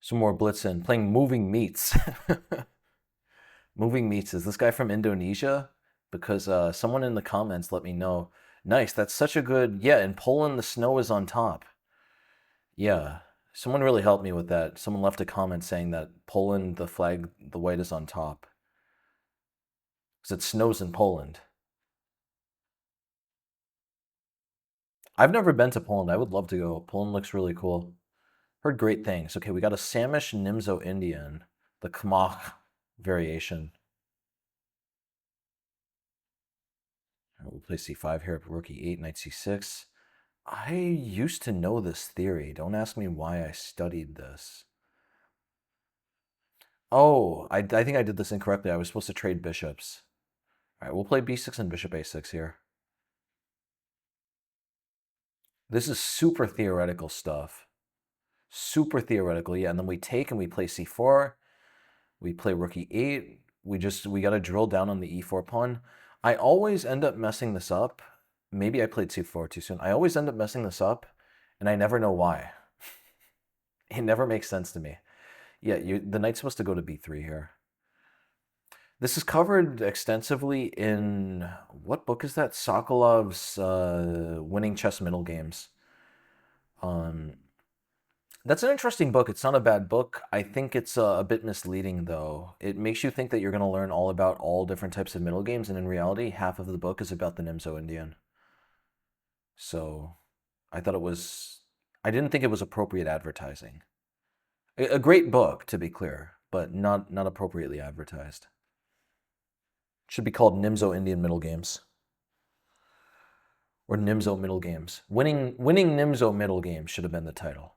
Some more Blitz in. Playing Moving Meats. Moving Meats. Is this guy from Indonesia? Because someone in the comments let me know. Nice. That's such a good... Yeah, in Poland, the snow is on top. Yeah. Someone really helped me with that. Someone left a comment saying that Poland, the flag, the white is on top. Because it snows in Poland. I've never been to Poland. I would love to go. Poland looks really cool. Heard great things. Okay, we got a Samish Nimzo Indian, the Kmach variation. We'll play c5 here, rookie 8, knight c6. I used to know this theory. Don't ask me why I studied this. Oh, I think I did this incorrectly. I was supposed to trade bishops. All right, we'll play b6 and bishop a6 here. This is super theoretical stuff. Super theoretical, yeah. And then we take and we play c4. We play rook e8. We got to drill down on the e4 pawn. I always end up messing this up. Maybe I played c4 too soon. I always end up messing this up, and I never know why. It never makes sense to me. Yeah, the knight's supposed to go to b3 here. This is covered extensively in, what book is that? Sokolov's Winning Chess Middle Games. That's an interesting book. It's not a bad book. I think it's a bit misleading, though. It makes you think that you're going to learn all about all different types of middle games, and in reality, half of the book is about the Nimzo Indian. So I thought it was... I didn't think it was appropriate advertising. A great book, to be clear, but not appropriately advertised. Should be called Nimzo Indian Middle Games. Or Nimzo Middle Games. Winning Nimzo Middle Games should have been the title.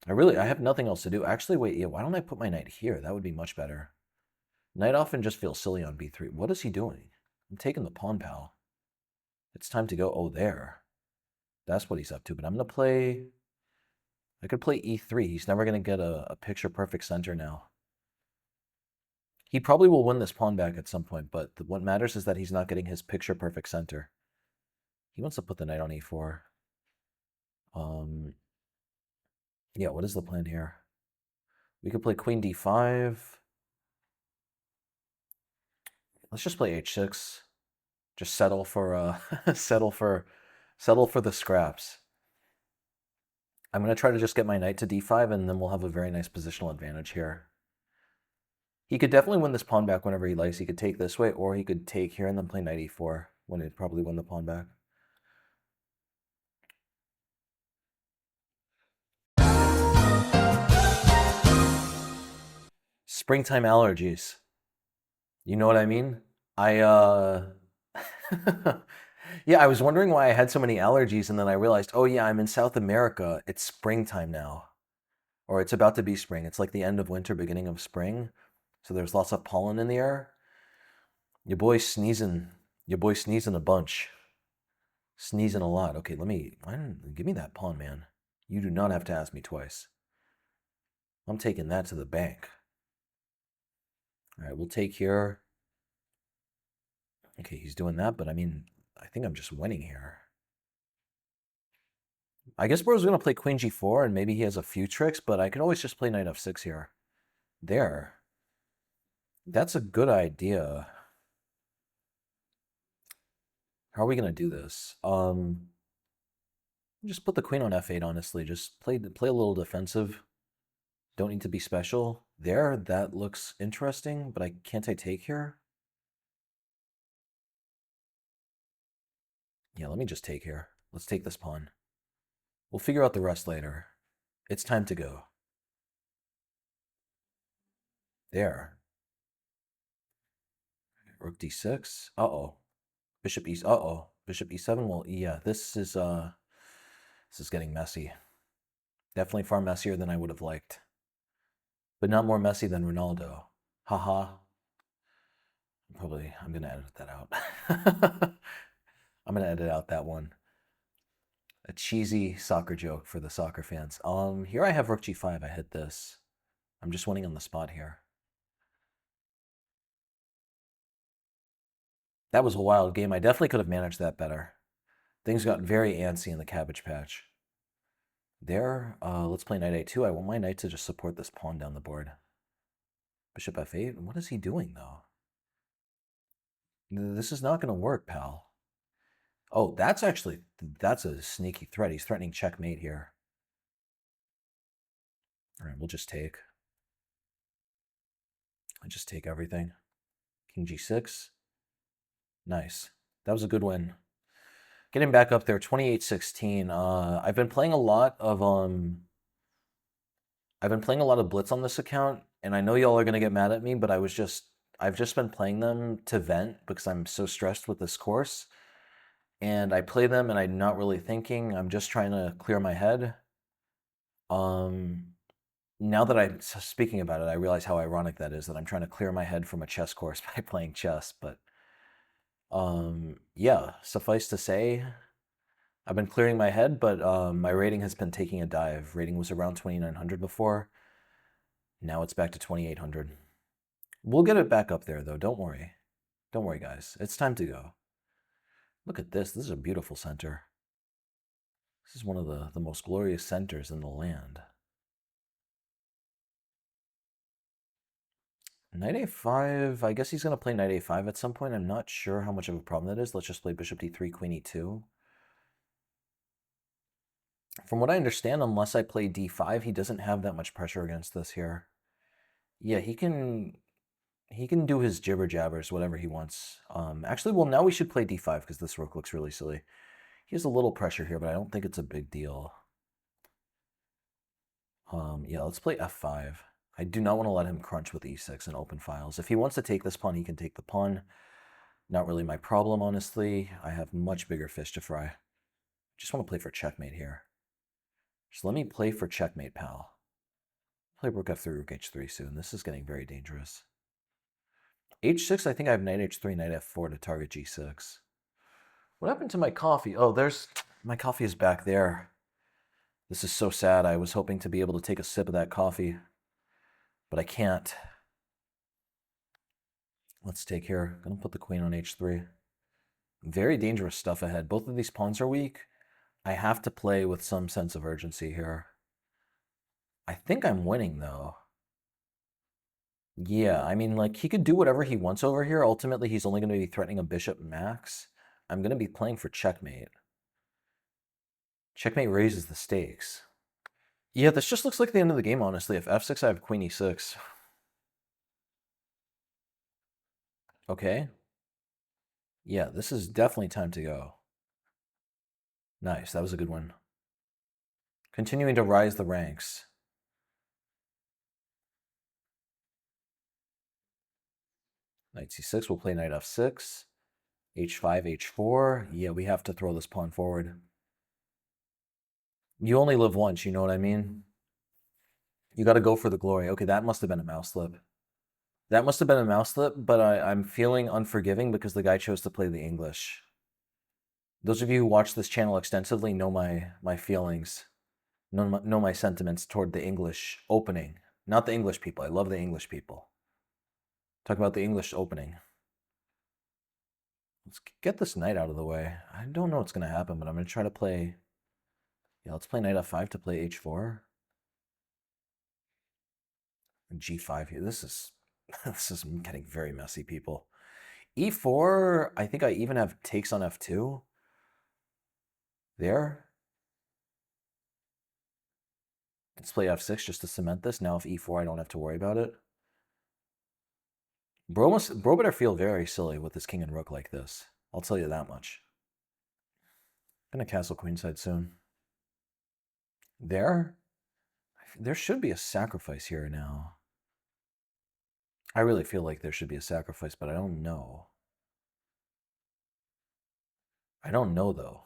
I have nothing else to do. Actually, wait, yeah, why don't I put my knight here? That would be much better. Knight often just feels silly on b3. What is he doing? I'm taking the pawn, pal. It's time to go. Oh, there. That's what he's up to. But I'm going to play... I could play e3. He's never going to get a picture-perfect center now. He probably will win this pawn back at some point, but what matters is that he's not getting his picture-perfect center. He wants to put the knight on e4. Yeah, what is the plan here? We could play queen d5. Let's just play h6. Just settle for settle for the scraps. I'm going to try to just get my knight to d5, and then we'll have a very nice positional advantage here. He could definitely win this pawn back whenever he likes. He could take this way, or he could take here and then play knight e4 when he'd probably win the pawn back. Springtime allergies. You know what I mean? Yeah, I was wondering why I had so many allergies, and then I realized, oh yeah, I'm in South America. It's springtime now. Or it's about to be spring. It's like the end of winter, beginning of spring. So there's lots of pollen in the air. Your boy's sneezing. Your boy's sneezing a bunch. Sneezing a lot. Okay, give me that pawn, man. You do not have to ask me twice. I'm taking that to the bank. All right, we'll take here. Okay, he's doing that, but I mean, I think I'm just winning here. I guess bro's going to play queen g4, and maybe he has a few tricks, but I could always just play knight f6 here. There. That's a good idea. How are we going to do this? Just put the queen on f8, honestly. Just play a little defensive. Don't need to be special. There, that looks interesting, but can't I take here? Yeah, let me just take here. Let's take this pawn. We'll figure out the rest later. It's time to go. There. Rook d6. Uh-oh. Bishop e... Uh-oh. Bishop e7. Well, yeah, this is getting messy. Definitely far messier than I would have liked. But not more messy than Ronaldo. Haha. I'm going to edit that out. I'm going to edit out that one. A cheesy soccer joke for the soccer fans. Here I have rook g5. I hit this. I'm just winning on the spot here. That was a wild game. I definitely could have managed that better. Things got very antsy in the Cabbage Patch. There, let's play knight a2. I want my knight to just support this pawn down the board. Bishop f8. What is he doing, though? This is not going to work, pal. Oh, that's a sneaky threat. He's threatening checkmate here. All right, we'll just take. I just take everything. King g6. Nice. That was a good win. Getting back up there, 28-16. I've been playing a lot of Blitz on this account, and I know y'all are gonna get mad at me, but I've just been playing them to vent because I'm so stressed with this course. And I play them and I'm not really thinking. I'm just trying to clear my head. Now that I'm speaking about it, I realize how ironic that is, that I'm trying to clear my head from a chess course by playing chess. But yeah, suffice to say, I've been clearing my head, but my rating has been taking a dive. Rating was around 2,900 before. Now it's back to 2,800. We'll get it back up there, though. Don't worry. Don't worry, guys. It's time to go. Look at this. This is a beautiful center. This is one of the most glorious centers in the land. Knight a5, I guess he's going to play knight a5 at some point. I'm not sure how much of a problem that is. Let's just play bishop d3, queen e2. From what I understand, unless I play d5, he doesn't have that much pressure against this here. Yeah, he can do his jibber jabbers, whatever he wants. Actually, well, now we should play d5 because this rook looks really silly. He has a little pressure here, but I don't think it's a big deal. Yeah, let's play f5. I do not want to let him crunch with e6 and open files. If he wants to take this pawn, he can take the pawn. Not really my problem, honestly. I have much bigger fish to fry. Just want to play for checkmate here. Just let me play for checkmate, pal. Play rook f3, rook h3 soon. This is getting very dangerous. h6, I think I have knight h3, knight f4 to target g6. What happened to my coffee? Oh, my coffee is back there. This is so sad. I was hoping to be able to take a sip of that coffee, but I can't. Let's take here. I'm going to put the queen on h3. Very dangerous stuff ahead. Both of these pawns are weak. I have to play with some sense of urgency here. I think I'm winning, though. Yeah, I mean, like, he could do whatever he wants over here. Ultimately, he's only going to be threatening a bishop max. I'm going to be playing for checkmate. Checkmate raises the stakes. Yeah, this just looks like the end of the game, honestly. If f6, I have queen e6. Okay. Yeah, this is definitely time to go. Nice, that was a good one. Continuing to rise the ranks. Knight c6, we'll play knight f6. h5, h4. Yeah, we have to throw this pawn forward. You only live once, you know what I mean? You got to go for the glory. Okay, that must have been a mouse slip. That must have been a mouse slip, but I'm feeling unforgiving because the guy chose to play the English. Those of you who watch this channel extensively know my feelings, know my sentiments toward the English opening. Not the English people. I love the English people. Talk about the English opening. Let's get this knight out of the way. I don't know what's going to happen, but I'm going to try to play... Yeah, let's play knight f5 to play h4. And g5 here. This is getting very messy, people. e4, I think I even have takes on f2. There. Let's play f6 just to cement this. Now if e4, I don't have to worry about it. Bro better feel very silly with this king and rook like this. I'll tell you that much. Gonna castle queenside soon. There should be a sacrifice here now. I really feel like there should be a sacrifice, but I don't know. I don't know, though.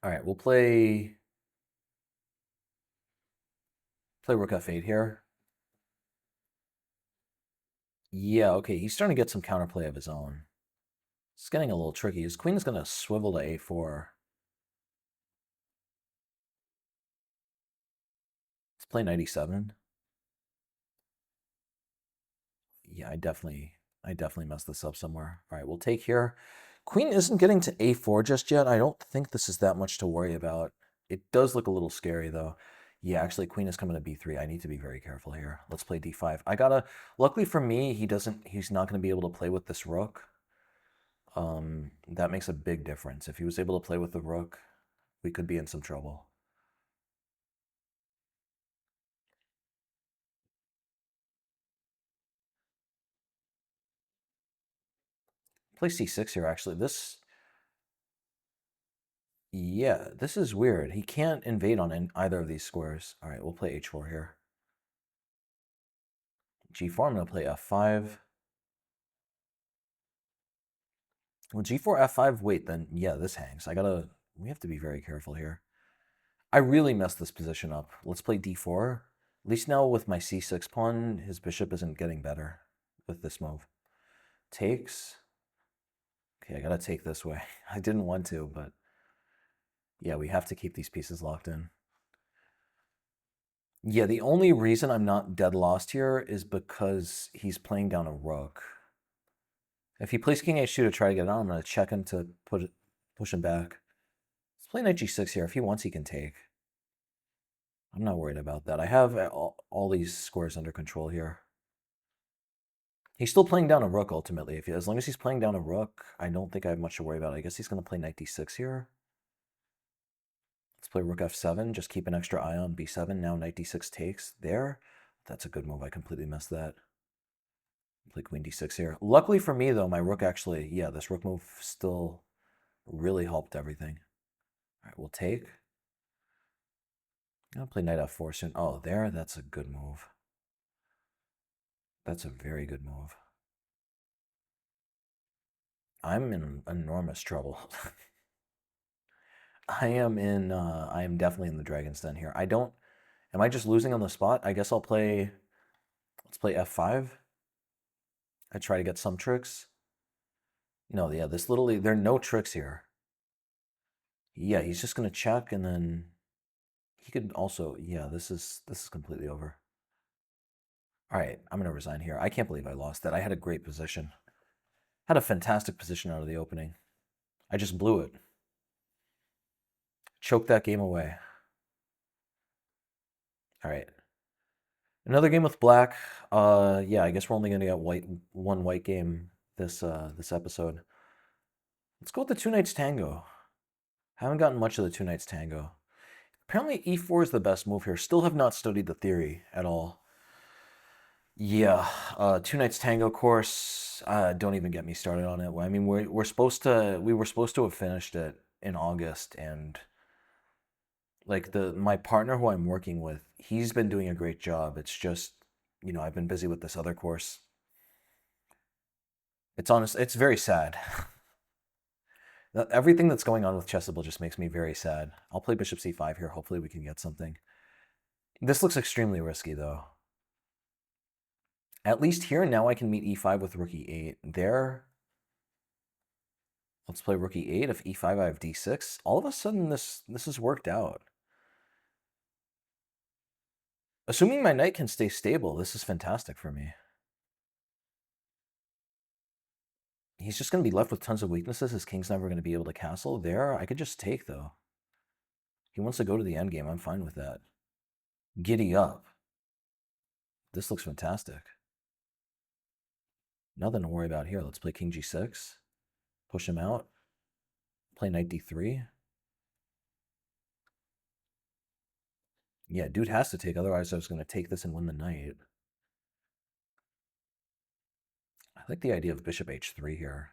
All right, we'll play rook f8 here. Yeah, okay, he's starting to get some counterplay of his own. It's getting a little tricky. His queen is going to swivel to a4. Let's play knight e7. Yeah, I definitely messed this up somewhere. All right, we'll take here. Queen isn't getting to a4 just yet. I don't think this is that much to worry about. It does look a little scary, though. Yeah, actually, queen is coming to b3. I need to be very careful here. Let's play d5. I gotta... Luckily for me, he's not going to be able to play with this rook. That makes a big difference. If he was able to play with the rook, we could be in some trouble. Play c6 here, actually. Yeah, this is weird. He can't invade on either of these squares. All right, we'll play h4 here. g4, I'm going to play f5. Well, g4, f5, wait, then, yeah, this hangs. We have to be very careful here. I really messed this position up. Let's play d4. At least now with my c6 pawn, his bishop isn't getting better with this move. Takes. Okay, I gotta take this way. I didn't want to, but yeah, we have to keep these pieces locked in. Yeah, the only reason I'm not dead lost here is because he's playing down a rook. If he plays king h2 to try to get it on, I'm going to check him to push him back. Let's play knight g6 here. If he wants, he can take. I'm not worried about that. I have all these squares under control here. He's still playing down a rook, ultimately. As long as he's playing down a rook, I don't think I have much to worry about. I guess he's going to play knight d6 here. Let's play rook f7. Just keep an extra eye on b7. Now knight d6 takes there. That's a good move. I completely missed that. Play queen d6 here. Luckily for me, though, my rook actually, yeah, this rook move still really helped everything. All right, we'll take. I'll play knight f4 soon. Oh, there, that's a good move. That's a very good move. I'm in enormous trouble. I am definitely in the dragon's den here. Am I just losing on the spot? I guess let's play f5. I try to get some tricks. No, yeah, there are no tricks here. Yeah, he's just going to check, and then he could also, yeah, this is completely over. All right, I'm going to resign here. I can't believe I lost that. I had a great position. Had a fantastic position out of the opening. I just blew it. Choked that game away. All right. Another game with black. Yeah, I guess we're only going to get one white game this episode. Let's go with the two knights tango. Haven't gotten much of the two knights tango. Apparently e4 is the best move here. Still have not studied the theory at all. Yeah, two knights tango course. Don't even get me started on it. I mean, we were supposed to have finished it in August, and like my partner who I'm working with, he's been doing a great job. It's just, I've been busy with this other course. It's very sad. Everything that's going on with Chessable just makes me very sad. I'll play bishop c5 here. Hopefully we can get something. This looks extremely risky, though. At least here, now I can meet e5 with rook e8. There, let's play rook e8. If e5, I have d6. All of a sudden, this has worked out. Assuming my knight can stay stable, this is fantastic for me. He's just going to be left with tons of weaknesses. His king's never going to be able to castle. There, I could just take, though. He wants to go to the endgame. I'm fine with that. Giddy up. This looks fantastic. Nothing to worry about here. Let's play king g6. Push him out. Play knight d3. Yeah, dude has to take. Otherwise, I was going to take this and win the knight. I like the idea of bishop h3 here.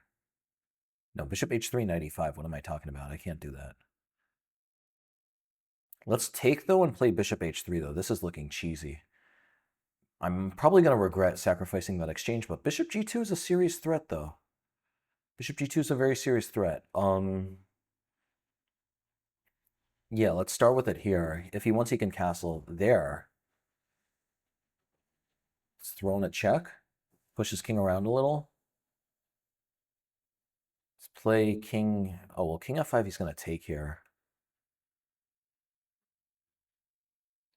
No, bishop h3, knight e5. What am I talking about? I can't do that. Let's take, though, and play bishop h3, though. This is looking cheesy. I'm probably going to regret sacrificing that exchange, but bishop g2 is a serious threat, though. Bishop g2 is a very serious threat. Yeah, let's start with it here. If he wants, he can castle there. Let's throw in a check. Push his king around a little. Let's play king... Oh, well, king f5 he's going to take here.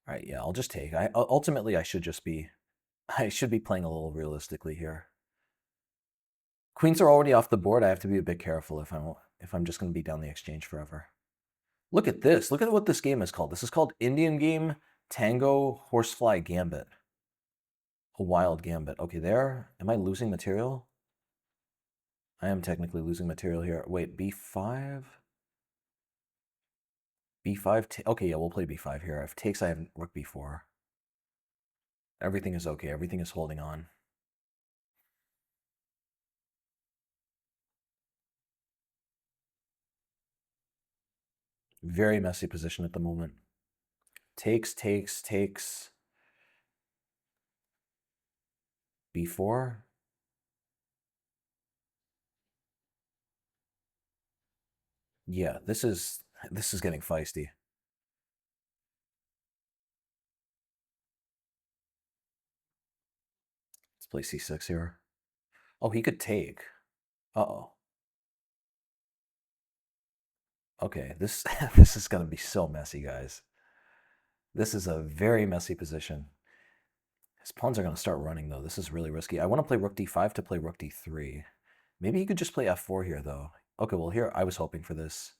All right, yeah, I'll just take. Ultimately, I should be playing a little realistically here. Queens are already off the board. I have to be a bit careful if I'm just going to be down the exchange forever. Look at this. Look at what this game is called. This is called Indian Game Tango Horsefly Gambit. A wild gambit. Okay, there. Am I losing material? I am technically losing material here. Wait, b5? b5? Okay, yeah, we'll play b5 here. If takes, I have rook b4. Everything is okay. Everything is holding on. Very messy position at the moment. Takes, takes, takes. b4. Yeah, this is getting feisty. Let's play c6 here. Oh, he could take. Uh-oh. Okay, this this is going to be so messy, guys. This is a very messy position. His pawns are going to start running, though. This is really risky. I want to play rook d5 to play rook d3. Maybe he could just play f4 here, though. Okay, well, here, I was hoping for this.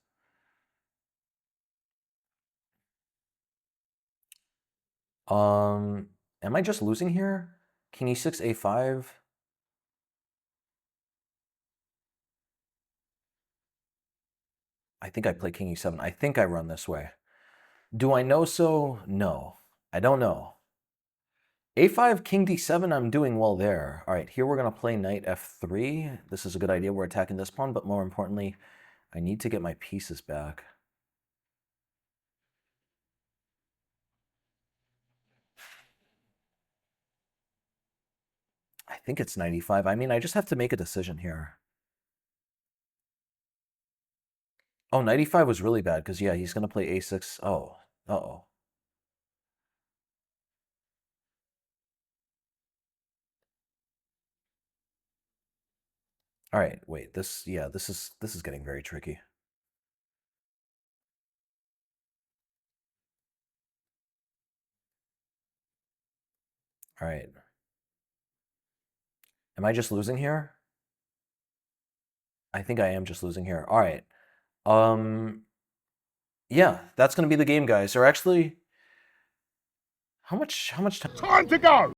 Am I just losing here? King e6, a5. I think I play king e7. I think I run this way. Do I know so? No. I don't know. a5, king d7, I'm doing well there. All right, here we're going to play knight f3. This is a good idea. We're attacking this pawn, but more importantly, I need to get my pieces back. I think it's 95. I mean, I just have to make a decision here. Oh, 95 was really bad because, yeah, he's going to play a6. Oh, uh-oh. All right, wait. This is getting very tricky. All right. Am I just losing here? I think I am just losing here. All right. Yeah, that's going to be the game, guys. Or actually, how much time? Time to go!